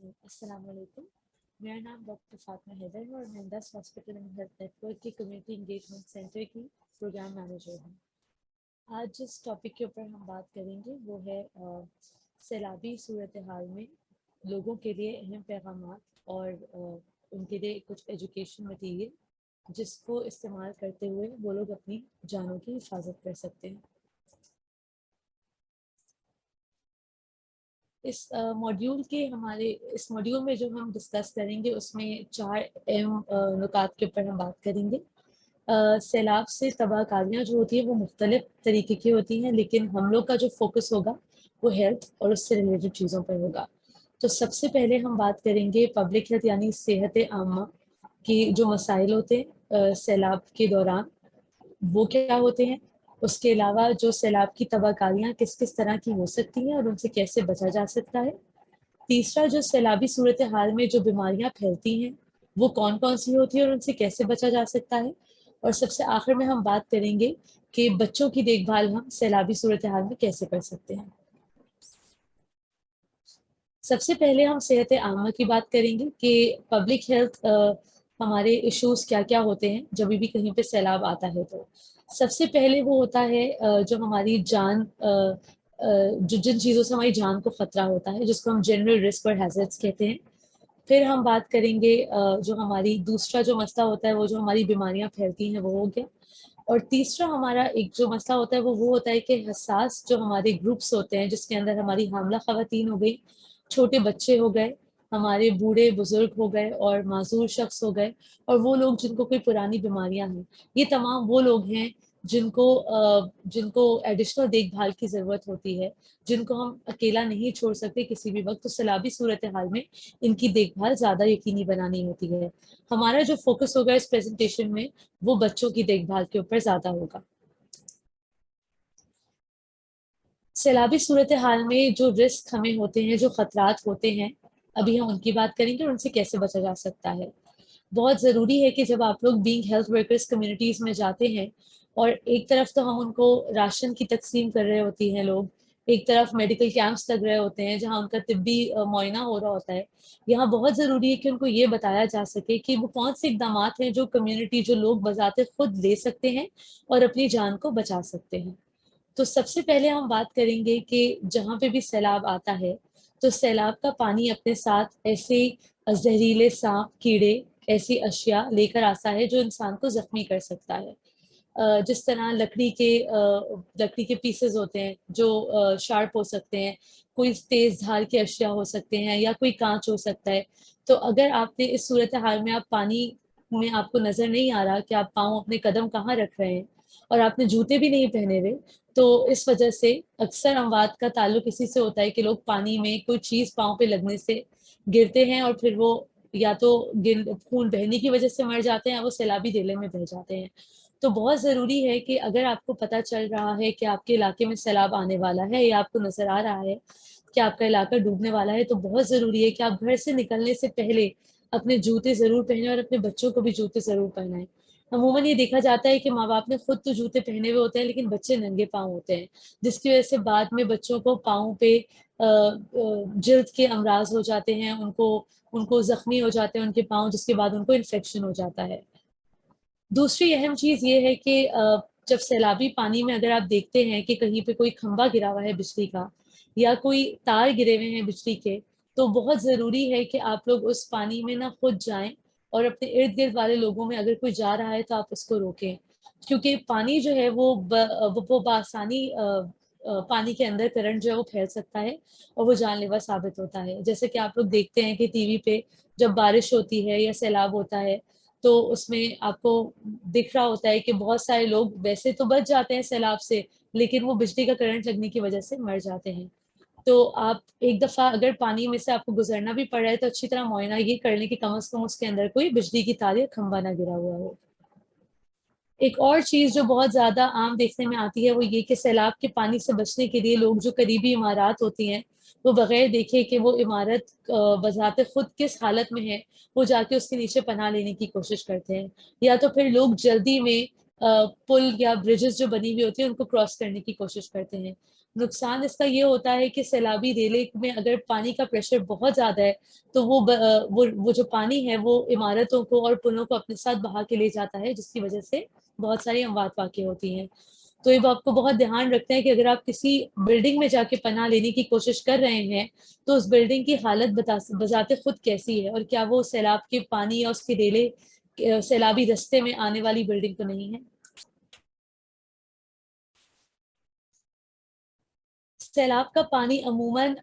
अस्सलाम वालेकुम। मेरा नाम डॉक्टर फातिमा हैदर है और मैं Indus hospital and health network की कम्युनिटी इंगेजमेंट सेंटर की प्रोग्राम मैनेजर हूँ। आज जिस टॉपिक के ऊपर हम बात करेंगे वो है सैलाबी सूरत हाल में लोगों के लिए अहम पैगामात और उनके लिए कुछ एजुकेशन मटीरियल जिसको इस्तेमाल करते हुए वो लोग अपनी जानों की हिफाजत कर सकते हैं। इस मॉड्यूल में जो हम डिस्कस करेंगे उसमें 4 अहम नुकात के ऊपर हम बात करेंगे। सैलाब से तबाहकारियाँ जो होती हैं वो मुख्तलिफ तरीके की होती हैं, लेकिन हम लोग का जो फोकस होगा वो हेल्थ और उससे रिलेटेड चीज़ों पर होगा। तो सबसे पहले हम बात करेंगे पब्लिक हेल्थ यानी सेहत आमा की जो मसाइल होते हैं सैलाब के दौरान वो क्या होते हैं। उसके अलावा जो सैलाब की तबाहकारियाँ किस किस तरह की हो सकती हैं और उनसे कैसे बचा जा सकता है। तीसरा, जो सैलाबी सूरत हाल में जो बीमारियां फैलती हैं वो कौन कौन सी होती है और उनसे कैसे बचा जा सकता है। और सबसे आखिर में हम बात करेंगे कि बच्चों की देखभाल हम सैलाबी सूरत हाल में कैसे कर सकते हैं। सबसे पहले हम सेहत आमा की बात करेंगे कि पब्लिक हेल्थ हमारे इश्यूज क्या क्या होते हैं जब भी कहीं पे सैलाब आता है। तो सबसे पहले वो होता है जो हमारी जान जो जिन चीज़ों से हमारी जान को खतरा होता है जिसको हम जनरल रिस्क और हैजर्ड्स कहते हैं। फिर हम बात करेंगे जो हमारी दूसरा जो मसला होता है वो जो हमारी बीमारियां फैलती हैं वो हो गया। और तीसरा हमारा एक जो मसला होता है वो होता है कि हसास जो हमारे ग्रुप्स होते हैं जिसके अंदर हमारी हामला खवातीन हो गई, छोटे बच्चे हो गए, हमारे बूढ़े बुजुर्ग हो गए और माजूर शख्स हो गए, और वो लोग जिनको कोई पुरानी बीमारियां हैं। ये तमाम वो लोग हैं जिनको एडिशनल देखभाल की ज़रूरत होती है, जिनको हम अकेला नहीं छोड़ सकते किसी भी वक्त। तो सैलाबी सूरत हाल में इनकी देखभाल ज़्यादा यकीनी बनानी होती है। हमारा जो फोकस होगा इस प्रेजेंटेशन में वो बच्चों की देखभाल के ऊपर ज़्यादा होगा। सैलाबी सूरत हाल में जो रिस्क हमें होते हैं, जो खतरात होते हैं, अभी हम उनकी बात करेंगे और उनसे कैसे बचा जा सकता है। बहुत ज़रूरी है कि जब आप लोग बीइंग हेल्थ वर्कर्स कम्युनिटीज़ में जाते हैं और एक तरफ तो हम उनको राशन की तकसीम कर रहे होती हैं लोग, एक तरफ मेडिकल कैंप्स लग रहे होते हैं जहाँ उनका तिब्बी मुआयना हो रहा होता है। यहाँ बहुत ज़रूरी है कि उनको ये बताया जा सके कि वो कौन से इकदामात हैं जो कम्युनिटी, जो लोग बज़ाते खुद ले सकते हैं और अपनी जान को बचा सकते हैं। तो सबसे पहले हम बात करेंगे कि जहाँ पे भी सैलाब आता है तो सैलाब का पानी अपने साथ ऐसे जहरीले सांप, कीड़े, ऐसी अशिया लेकर आता है जो इंसान को जख्मी कर सकता है। जिस तरह लकड़ी के पीसेस होते हैं जो शार्प हो सकते हैं, कोई तेज धार के अशिया हो सकते हैं या कोई कांच हो सकता है। तो अगर आपने इस सूरत हाल में आप पानी में आपको नजर नहीं आ रहा कि आप पाँव अपने कदम कहाँ रख रहे हैं और आपने जूते भी नहीं पहने हुए, तो इस वजह से अक्सर अमवात का ताल्लुक इसी से होता है कि लोग पानी में कोई चीज पाँव पे लगने से गिरते हैं और फिर वो या तो खून बहने की वजह से मर जाते हैं या वो सैलाबी ढेले में बह जाते हैं। तो बहुत ज़रूरी है कि अगर आपको पता चल रहा है कि आपके इलाके में सैलाब आने वाला है या आपको नज़र आ रहा है कि आपका इलाका डूबने वाला है, तो बहुत ज़रूरी है कि आप घर से निकलने से पहले अपने जूते ज़रूर पहने और अपने बच्चों को भी जूते ज़रूर पहनाएं। अमूमन ये देखा जाता है कि माँ बाप ने खुद तो जूते पहने हुए होते हैं लेकिन बच्चे नंगे पाँव होते हैं, जिसकी वजह से बाद में बच्चों को पाँव पे जल्द के अमराज हो जाते हैं, उनको उनको जख्मी हो जाते हैं उनके पाँव, जिसके बाद उनको इन्फेक्शन हो जाता है। दूसरी अहम चीज ये है कि जब सैलाबी पानी में अगर आप देखते हैं कि कहीं पे कोई खंभा गिरा हुआ है बिजली का या कोई तार गिरे हुए हैं बिजली के, तो बहुत जरूरी है कि आप लोग उस पानी में ना खुद जाएं और अपने इर्द गिर्द वाले लोगों में अगर कोई जा रहा है तो आप उसको रोकें, क्योंकि पानी जो है वो बासानी पानी के अंदर करंट जो है वो फैल सकता है और वो जानलेवा साबित होता है। जैसे कि आप लोग देखते हैं कि टीवी पे जब बारिश होती है या सैलाब होता है तो उसमें आपको दिख रहा होता है कि बहुत सारे लोग वैसे तो बच जाते हैं सैलाब से, लेकिन वो बिजली का करंट लगने की वजह से मर जाते हैं। तो आप एक दफा अगर पानी में से आपको गुजरना भी पड़ रहा है तो अच्छी तरह मुआयना ये कर लें कि कम से कम उसके अंदर कोई बिजली की तार या खंभा ना गिरा हुआ हो। एक और चीज जो बहुत ज्यादा आम देखने में आती है वो ये कि सैलाब के पानी से बचने के लिए लोग जो करीबी इमारत होती हैं वो बगैर देखे कि वो इमारत बजाते खुद किस हालत में है वो जाके उसके नीचे पनाह लेने की कोशिश करते हैं, या तो फिर लोग जल्दी में पुल या ब्रिजेस जो बनी हुई होती है उनको क्रॉस करने की कोशिश करते हैं। नुकसान इसका ये होता है कि सैलाबी रेले में अगर पानी का प्रेशर बहुत ज्यादा है तो वो जो पानी है वो इमारतों को और पुलों को अपने साथ बहा के ले जाता है, जिसकी वजह से बहुत सारी अमवात वाक़ई होती हैं। तो ये आपको बहुत ध्यान रखते हैं कि अगर आप किसी बिल्डिंग में जाके पनाह लेने की कोशिश कर रहे हैं तो उस बिल्डिंग की हालत बजाते खुद कैसी है, और क्या वो सैलाब के पानी या उसके रेले सैलाबी रस्ते में आने वाली बिल्डिंग तो नहीं है। सैलाब का पानी अमूमन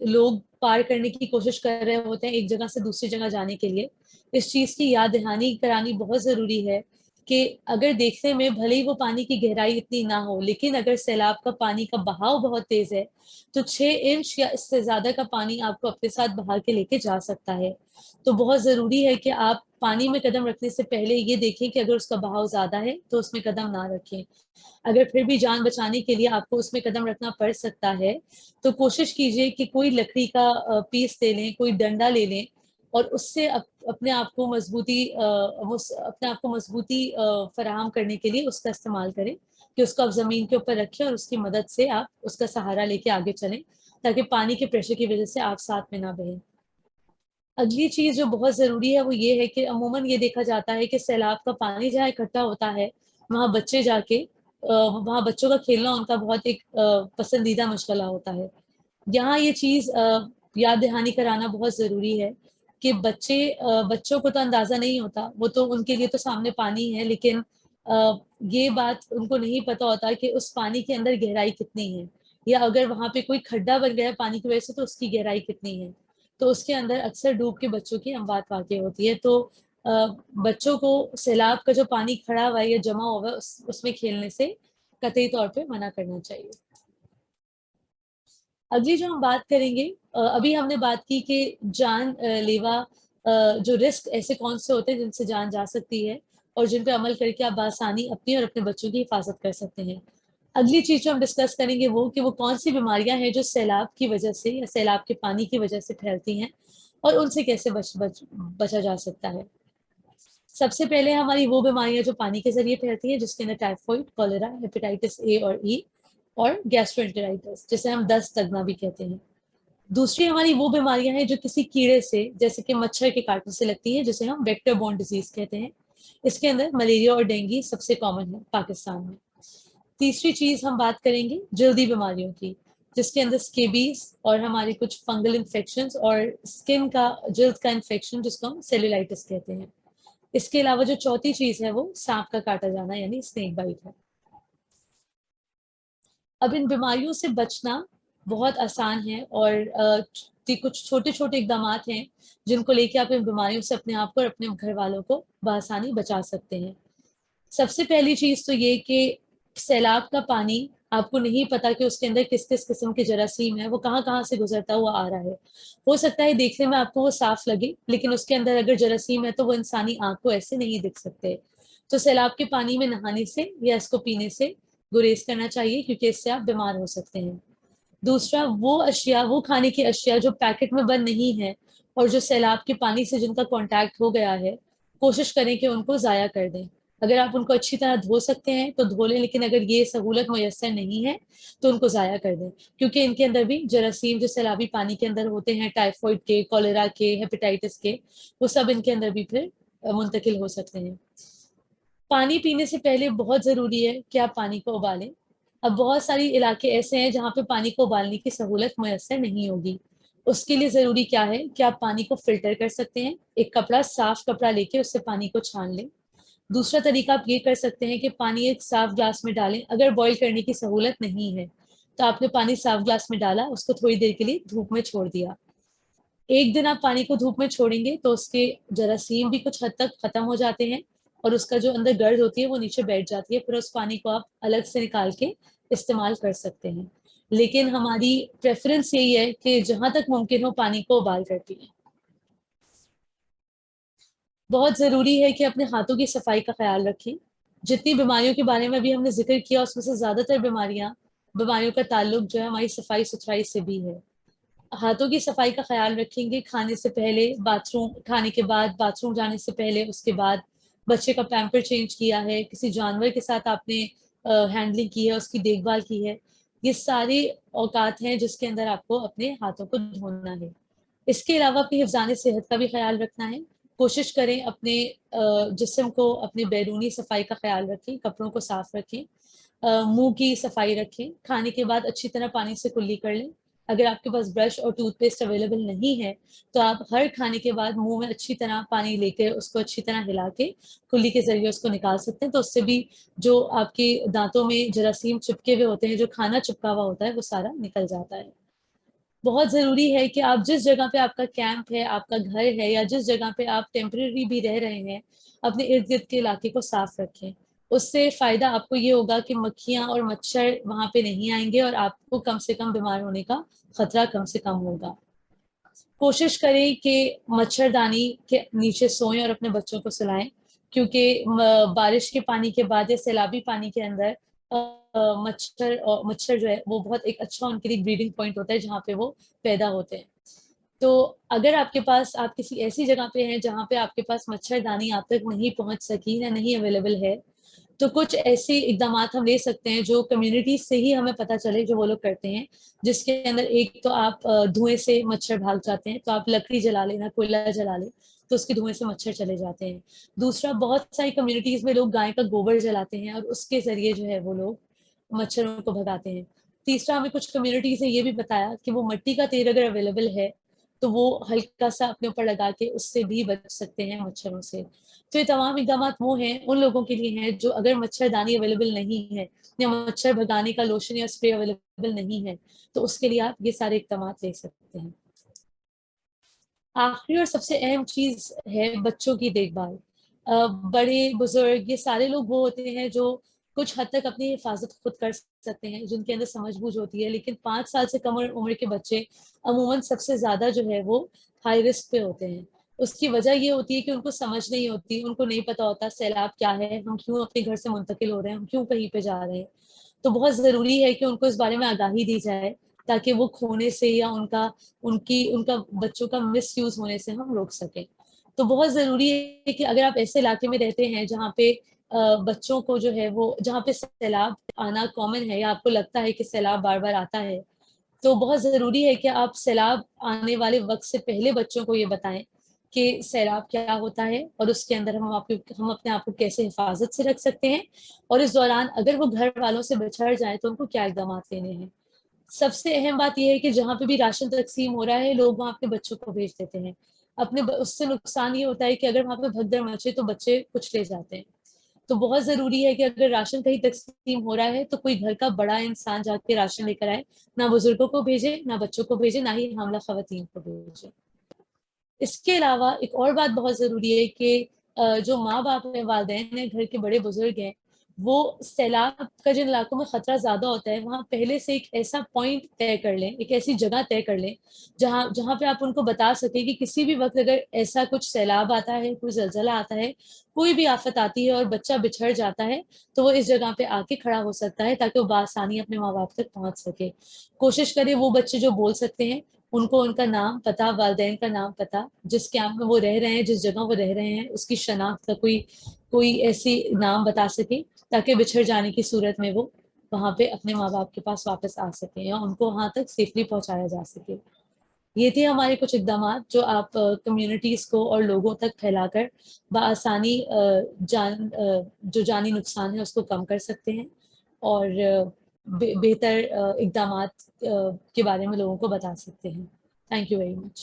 लोग पार करने की कोशिश कर रहे होते हैं एक जगह से दूसरी जगह जाने के लिए। इस चीज की याद दहानी करानी बहुत जरूरी है कि अगर देखने में भले ही वो पानी की गहराई इतनी ना हो, लेकिन अगर सैलाब का पानी का बहाव बहुत तेज है तो 6 इंच या इससे ज्यादा का पानी आपको अपने साथ बहा के लेके जा सकता है। तो बहुत जरूरी है कि आप पानी में कदम रखने से पहले ये देखें कि अगर उसका बहाव ज्यादा है तो उसमें कदम ना रखें। अगर फिर भी जान बचाने के लिए आपको उसमें कदम रखना पड़ सकता है तो कोशिश कीजिए कि कोई लकड़ी का पीस ले लें, कोई डंडा ले लें और उससे अपने आप को मजबूती फराहम करने के लिए उसका इस्तेमाल करें, कि उसको आप जमीन के ऊपर रखें और उसकी मदद से आप उसका सहारा लेके आगे चलें, ताकि पानी के प्रेशर की वजह से आप साथ में ना बहें। अगली चीज जो बहुत जरूरी है वो ये है कि अमूमन ये देखा जाता है कि सैलाब का पानी जहाँ इकट्ठा होता है वहाँ बच्चे जाके वहाँ बच्चों का खेलना उनका बहुत एक पसंदीदा मशगला होता है। यहाँ ये चीज याद दहानी कराना बहुत जरूरी है कि बच्चों को तो अंदाजा नहीं होता, वो तो उनके लिए तो सामने पानी है, लेकिन ये बात उनको नहीं पता होता कि उस पानी के अंदर गहराई कितनी है, या अगर वहां पे कोई खड्डा बन गया है पानी की वजह से तो उसकी गहराई कितनी है। तो उसके अंदर अक्सर डूब के बच्चों की अमवात वाक़ई होती है। तो बच्चों को सैलाब का जो पानी खड़ा हुआ है या जमा हुआ है उसमें खेलने से कतई तौर पे मना करना चाहिए। अगली जो हम बात करेंगे, अभी हमने बात की कि लेवा जो रिस्क ऐसे कौन से होते हैं जिनसे जान जा सकती है और जिन पे अमल करके आप बआसानी अपनी और अपने बच्चों की हिफाजत कर सकते हैं। अगली चीज जो हम डिस्कस करेंगे वो कि वो कौन सी बीमारियां हैं जो सैलाब की वजह से या सैलाब के पानी की वजह से फैलती हैं और उनसे कैसे बचा जा सकता है। सबसे पहले हमारी वो बीमारियां जो पानी के जरिए फैलती हैं, जिसके अंदर टाइफाइड, कॉलेरा, हेपेटाइटिस ए और ई और गैस्ट्रोएंटेराइटिस जिसे हम दस्त तगना भी कहते हैं। दूसरी हमारी वो बीमारियां हैं जो किसी कीड़े से जैसे कि मच्छर के काटने से लगती है, जिसे हम वेक्टर बोर्न डिजीज कहते हैं। इसके अंदर मलेरिया और डेंगू सबसे कॉमन है पाकिस्तान में। तीसरी चीज हम बात करेंगे जल्दी बीमारियों की, जिसके अंदर स्केबीज और हमारे कुछ फंगल इन्फेक्शन और स्किन का जल्द का इन्फेक्शन जिसको हम सेलुलाइटिस कहते हैं। इसके अलावा जो चौथी चीज है वो सांप का काटा जाना यानी स्नेक बाइट है। अब इन बीमारियों से बचना बहुत आसान है और कुछ छोटे छोटे इकदाम हैं जिनको लेके आप इन बीमारियों से अपने आप को और अपने घर वालों को बआसानी बचा सकते हैं। सबसे पहली चीज तो ये कि सैलाब का पानी आपको नहीं पता कि उसके अंदर किस किस किस्म के जरासीम है, वो कहाँ कहाँ से गुजरता हुआ आ रहा है। हो सकता है देखने में आपको वो साफ लगे, लेकिन उसके अंदर अगर जरासीम है तो वो इंसानी आंख को ऐसे नहीं दिख सकते। तो सैलाब के पानी में नहाने से या इसको पीने से गुरेज करना चाहिए, क्योंकि इससे आप बीमार हो सकते हैं। दूसरा, वो खाने की अशिया जो पैकेट में बंद नहीं है और जो सैलाब के पानी से जिनका कांटेक्ट हो गया है, कोशिश करें कि उनको जाया कर दें। अगर आप उनको अच्छी तरह धो सकते हैं तो धो लें, लेकिन अगर ये सहूलत मुयस्सर नहीं है तो उनको जाया कर दें, क्योंकि इनके अंदर भी जरासीम जो सैलाबी पानी के अंदर होते हैं, टाइफाइड के, कॉलेरा के, हेपेटाइटिस के, वो सब इनके अंदर भी फिर मुंतकिल हो सकते हैं। पानी पीने से पहले बहुत जरूरी है कि आप पानी को उबालें। अब बहुत सारी इलाके ऐसे हैं जहाँ पे पानी को उबालने की सहूलत मुयस्सर नहीं होगी। उसके लिए जरूरी क्या है कि आप पानी को फिल्टर कर सकते हैं। एक साफ कपड़ा लेके उससे पानी को छान लें। दूसरा तरीका आप ये कर सकते हैं कि पानी एक साफ ग्लास में डालें। अगर बॉईल करने की सहूलत नहीं है तो आपने पानी साफ ग्लास में डाला, उसको थोड़ी देर के लिए धूप में छोड़ दिया। एक दिन आप पानी को धूप में छोड़ेंगे तो उसके जरासीम भी कुछ हद तक खत्म हो जाते हैं और उसका जो अंदर गर्द होती है वो नीचे बैठ जाती है। फिर उस पानी को आप अलग से निकाल के इस्तेमाल कर सकते हैं। लेकिन हमारी प्रेफरेंस यही है कि जहां तक मुमकिन हो पानी को उबाल कर पिए। बहुत जरूरी है कि अपने हाथों की सफाई का ख्याल रखें। जितनी बीमारियों के बारे में भी हमने जिक्र किया उसमें से ज्यादातर बीमारियों का ताल्लुक जो है हमारी सफाई सुथराई से भी है। हाथों की सफाई का ख्याल रखेंगे, खाने से पहले, बाथरूम, खाने के बाद, बाथरूम जाने से पहले, उसके बाद بچے کا پیمپر چینج کیا ہے، کسی جانور کے ساتھ آپ نے ہینڈلنگ کی ہے، اس کی دیکھ بھال کی ہے، یہ سارے اوقات ہیں جس کے اندر آپ کو اپنے ہاتھوں کو دھونا ہے۔ اس کے علاوہ اپنی حفظان صحت کا بھی خیال رکھنا ہے۔ کوشش کریں اپنے جسم کو، اپنے بیرونی صفائی کا خیال رکھیں، کپڑوں کو صاف رکھیں، منہ کی صفائی رکھیں، کھانے کے بعد اچھی طرح پانی سے کلی کر لیں۔ اگر آپ کے پاس برش اور ٹوتھ پیسٹ اویلیبل نہیں ہے تو آپ ہر کھانے کے بعد منہ میں اچھی طرح پانی لے کے اس کو اچھی طرح ہلا کے کلی کے ذریعے اس کو نکال سکتے ہیں، تو اس سے بھی جو آپ کے دانتوں میں جراثیم چپکے ہوئے ہوتے ہیں، جو کھانا چپکا ہوا ہوتا ہے، وہ سارا نکل جاتا ہے۔ بہت ضروری ہے کہ آپ جس جگہ پہ آپ کا کیمپ ہے، آپ کا گھر ہے، یا جس جگہ پہ آپ ٹیمپریری بھی رہ رہے ہیں، اپنے ارد گرد کے علاقے کو صاف رکھیں۔ اس سے فائدہ آپ کو یہ ہوگا کہ مکھیاں اور مچھر وہاں پہ نہیں آئیں گے، اور آپ کو کم سے کم بیمار ہونے کا خطرہ کم سے کم ہوگا۔ کوشش کریں کہ مچھردانی کے نیچے سوئیں اور اپنے بچوں کو سلائیں، کیونکہ بارش کے پانی کے بعد یا سیلابی پانی کے اندر مچھر جو ہے وہ بہت ایک اچھا ان کے لیے بریڈنگ پوائنٹ ہوتا ہے جہاں پہ وہ پیدا ہوتے ہیں۔ تو اگر آپ کے پاس، آپ کسی ایسی جگہ پہ ہیں جہاں پہ آپ کے پاس مچھردانی آپ تک نہیں پہنچ سکی یا نہیں اویلیبل ہے، تو کچھ ایسے اقدامات ہم لے سکتے ہیں جو کمیونٹی سے ہی ہمیں پتہ چلے، جو وہ لوگ کرتے ہیں، جس کے اندر ایک تو آپ دھوئیں سے مچھر بھاگ جاتے ہیں، تو آپ لکڑی جلا لیں، کوئلہ جلا لیں، تو اس کے دھوئیں سے مچھر چلے جاتے ہیں۔ دوسرا، بہت ساری کمیونٹیز میں لوگ گائے کا گوبر جلاتے ہیں اور اس کے ذریعے جو ہے وہ لوگ مچھروں کو بھگاتے ہیں۔ تیسرا، ہمیں کچھ کمیونٹیز نے یہ بھی بتایا کہ وہ مٹی کا تیل اگر اویلیبل ہے تو وہ ہلکا سا اپنے اوپر لگا کے اس سے بھی بچ سکتے ہیں مچھروں سے۔ تو یہ تمام اقدامات وہ ہیں ان لوگوں کے لیے ہیں جو اگر مچھردانی اویلیبل نہیں ہے یا مچھر بھگانے کا لوشن یا اسپرے اویلیبل نہیں ہے، تو اس کے لیے آپ یہ سارے اقدامات لے سکتے ہیں۔ آخری اور سب سے اہم چیز ہے بچوں کی دیکھ بھال۔ بڑے بزرگ یہ سارے لوگ وہ ہوتے ہیں جو کچھ حد تک اپنی حفاظت خود کر سکتے ہیں، جن کے اندر سمجھ بوجھ ہوتی ہے، لیکن 5 سال سے کم عمر کے بچے عموماً سب سے زیادہ جو ہے وہ ہائی رسک پہ ہوتے ہیں۔ اس کی وجہ یہ ہوتی ہے کہ ان کو سمجھ نہیں ہوتی، ان کو نہیں پتا ہوتا سیلاب کیا ہے، ہم کیوں اپنے گھر سے منتقل ہو رہے ہیں، ہم کیوں کہیں پہ جا رہے ہیں۔ تو بہت ضروری ہے کہ ان کو اس بارے میں آگاہی دی جائے تاکہ وہ کھونے سے یا ان کا بچوں کا مس یوز ہونے سے ہم روک سکیں۔ تو بہت ضروری ہے کہ اگر آپ ایسے علاقے میں رہتے ہیں جہاں پہ بچوں کو جو ہے وہ، جہاں پہ سیلاب آنا کامن ہے یا آپ کو لگتا ہے کہ سیلاب بار بار آتا ہے، تو بہت ضروری ہے کہ آپ سیلاب آنے والے وقت سے پہلے بچوں کو یہ بتائیں کہ سیلاب کیا ہوتا ہے اور اس کے اندر ہم اپنے آپ کو کیسے حفاظت سے رکھ سکتے ہیں، اور اس دوران اگر وہ گھر والوں سے بچھڑ جائیں تو ان کو کیا اقدامات لینے ہیں۔ سب سے اہم بات یہ ہے کہ جہاں پہ بھی راشن تقسیم ہو رہا ہے لوگ وہاں اپنے بچوں کو بھیج دیتے ہیں۔ اس سے نقصان یہ ہوتا ہے کہ اگر وہاں پہ بھگدڑ مچے تو بچے کچھ لے جاتے ہیں۔ تو بہت ضروری ہے کہ اگر راشن کہیں تقسیم ہو رہا ہے تو کوئی گھر کا بڑا انسان جا کے راشن لے کر آئے، نہ بزرگوں کو بھیجے، نہ بچوں کو بھیجے، نہ ہی حاملہ خواتین کو بھیجے۔ اس کے علاوہ ایک اور بات بہت ضروری ہے کہ جو ماں باپ ہیں، والدین ہیں، گھر کے بڑے بزرگ ہیں، وہ سیلاب کا جن علاقوں میں خطرہ زیادہ ہوتا ہے وہاں پہلے سے ایک ایسا پوائنٹ طے کر لیں، ایک ایسی جگہ طے کر لیں جہاں پہ آپ ان کو بتا سکیں کہ کسی بھی وقت اگر ایسا کچھ سیلاب آتا ہے، کوئی زلزلہ آتا ہے، کوئی بھی آفت آتی ہے اور بچہ بچھڑ جاتا ہے، تو وہ اس جگہ پہ آ کے کھڑا ہو سکتا ہے تاکہ وہ بآسانی اپنے ماں باپ تک پہنچ سکے۔ کوشش کریں وہ بچے جو بول سکتے ہیں ان کو ان کا نام پتہ، والدین کا نام پتہ، جس کیمپ میں وہ رہ رہے ہیں، جس جگہ وہ رہ رہے ہیں، اس کی شناخت کا کوئی ایسی نام بتا سکے تاکہ بچھڑ جانے کی صورت میں وہ وہاں پہ اپنے ماں باپ کے پاس واپس آ سکیں یا ان کو وہاں تک سیفلی پہنچایا جا سکے۔ یہ تھے ہمارے کچھ اقدامات جو آپ کمیونٹیز کو اور لوگوں تک پھیلا کر بآسانی جو جانی نقصان ہے اس کو کم کر سکتے ہیں، اور بہتر اقدامات کے بارے میں لوگوں کو بتا سکتے ہیں۔ Thank you very much.